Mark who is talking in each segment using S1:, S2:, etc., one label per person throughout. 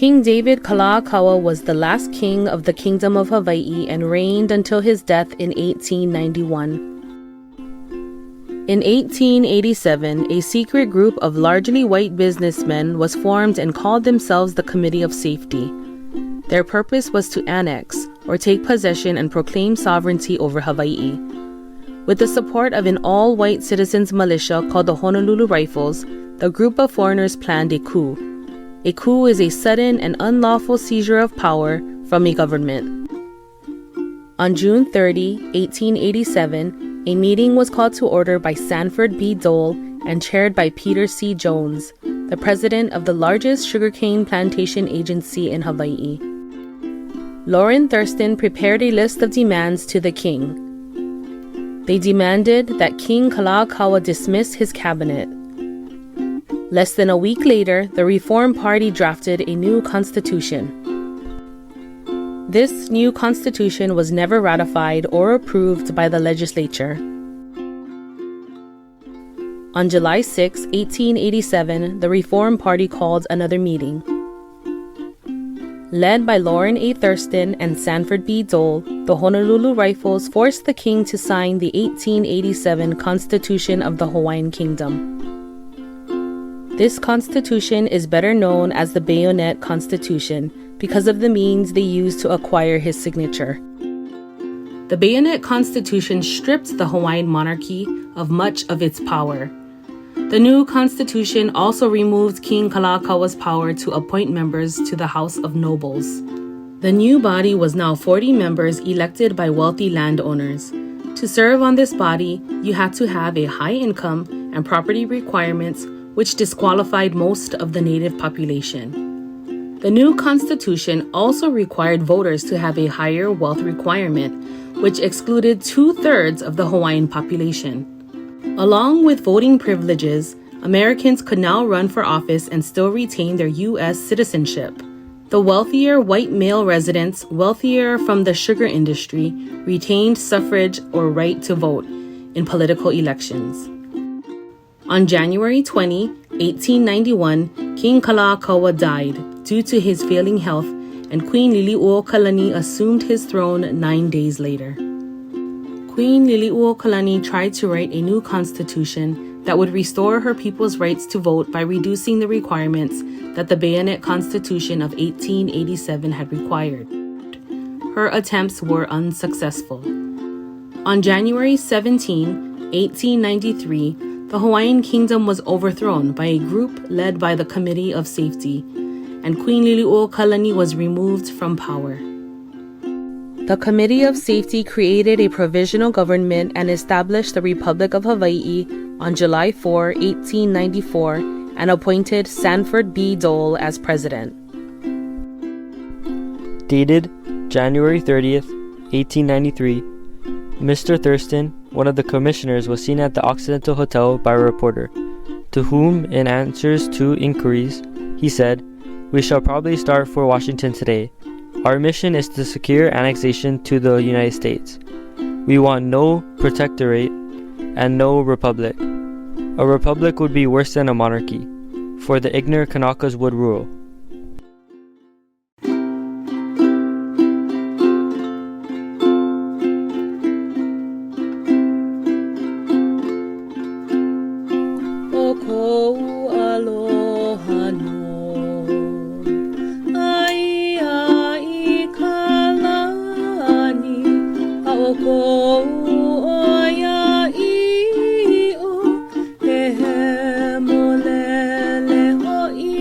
S1: King David Kalakaua was the last king of the Kingdom of Hawaii and reigned until his death in 1891. In 1887, a secret group of largely white businessmen was formed and called themselves the Committee of Safety. Their purpose was to annex, or take possession and proclaim sovereignty over Hawaii. With the support of an all-white citizens militia called the Honolulu Rifles, the group of foreigners planned a coup. A coup is a sudden and unlawful seizure of power from a government. On June 30, 1887, a meeting was called to order by Sanford B. Dole and chaired by Peter C. Jones, the president of the largest sugarcane plantation agency in Hawaii. Lauren Thurston prepared a list of demands to the king. They demanded that King Kalakaua dismiss his cabinet. Less than a week later, the Reform Party drafted a new constitution. This new constitution was never ratified or approved by the legislature. On July 6, 1887, the Reform Party called another meeting. Led by Lauren A. Thurston and Sanford B. Dole, the Honolulu Rifles forced the king to sign the 1887 Constitution of the Hawaiian Kingdom. This constitution is better known as the Bayonet Constitution because of the means they used to acquire his signature. The Bayonet Constitution stripped the Hawaiian monarchy of much of its power. The new constitution also removed King Kalakaua's power to appoint members to the House of Nobles. The new body was now 40 members elected by wealthy landowners. To serve on this body, you had to have a high income and property requirements, which disqualified most of the native population. The new constitution also required voters to have a higher wealth requirement, which excluded 2/3 of the Hawaiian population. Along with voting privileges, Americans could now run for office and still retain their U.S. citizenship. The wealthier white male residents, wealthier from the sugar industry, retained suffrage or right to vote in political elections. On January 20, 1891, King Kalakaua died due to his failing health, and Queen Liliuokalani assumed his throne 9 days later. Queen Liliuokalani tried to write a new constitution that would restore her people's rights to vote by reducing the requirements that the Bayonet Constitution of 1887 had required. Her attempts were unsuccessful. On January 17, 1893, the Hawaiian Kingdom was overthrown by a group led by the Committee of Safety, and Queen Liliuokalani was removed from power. The Committee of Safety created a provisional government and established the Republic of Hawaii on July 4, 1894, and appointed Sanford B. Dole as president.
S2: Dated January 30th, 1893, Mr. Thurston, one of the commissioners, was seen at the Occidental Hotel by a reporter, to whom, in answers to inquiries, he said, "We shall probably start for Washington today. Our mission is to secure annexation to the United States. We want no protectorate and no republic. A republic would be worse than a monarchy, for the ignorant Kanakas would rule."
S1: Aloha no, ai ai kalani, aoko oia I o, he molele hoi.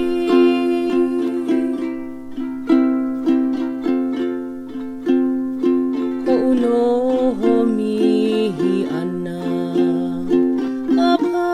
S1: Ko uno mihi ana, apa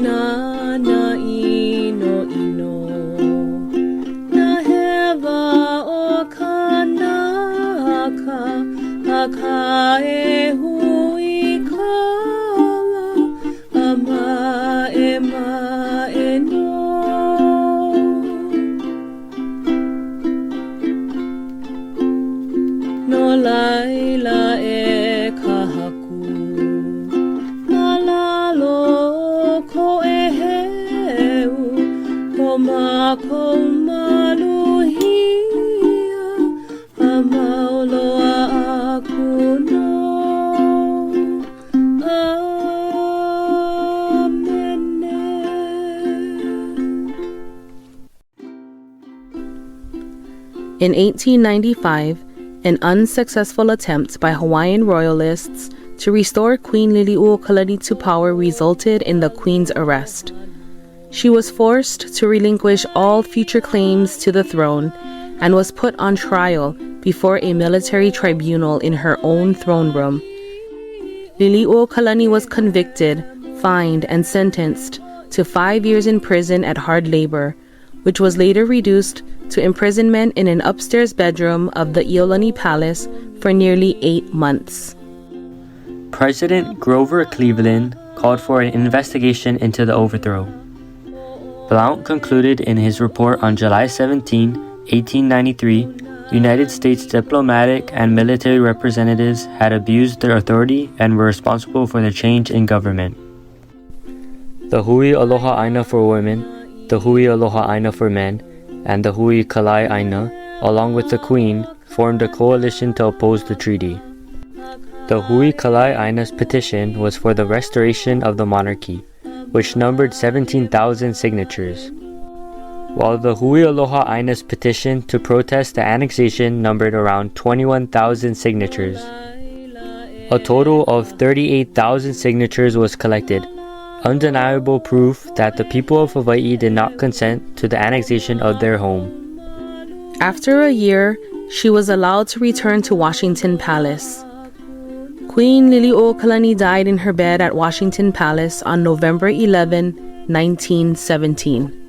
S1: nana ino na heva o kanaka aka e hui kala ama e ma e no In 1895, an unsuccessful attempt by Hawaiian royalists to restore Queen Liliuokalani to power resulted in the Queen's arrest. She was forced to relinquish all future claims to the throne and was put on trial before a military tribunal in her own throne room. Liliuokalani was convicted, fined, and sentenced to 5 years in prison at hard labor, which was later reduced to imprisonment in an upstairs bedroom of the Iolani Palace for nearly 8 months.
S2: President Grover Cleveland called for an investigation into the overthrow. Blount concluded in his report on July 17, 1893, United States diplomatic and military representatives had abused their authority and were responsible for the change in government. The Hui Aloha Aina for women, the Hui Aloha Aina for men, and the Hui Kalai Aina, along with the Queen, formed a coalition to oppose the treaty. The Hui Kalai Aina's petition was for the restoration of the monarchy, which numbered 17,000 signatures, while the Hui Aloha Aina's petition to protest the annexation numbered around 21,000 signatures. A total of 38,000 signatures was collected, undeniable proof that the people of Hawaii did not consent to the annexation of their home.
S1: After a year, she was allowed to return to Washington Palace. Queen Liliuokalani died in her bed at Washington Palace on November 11, 1917.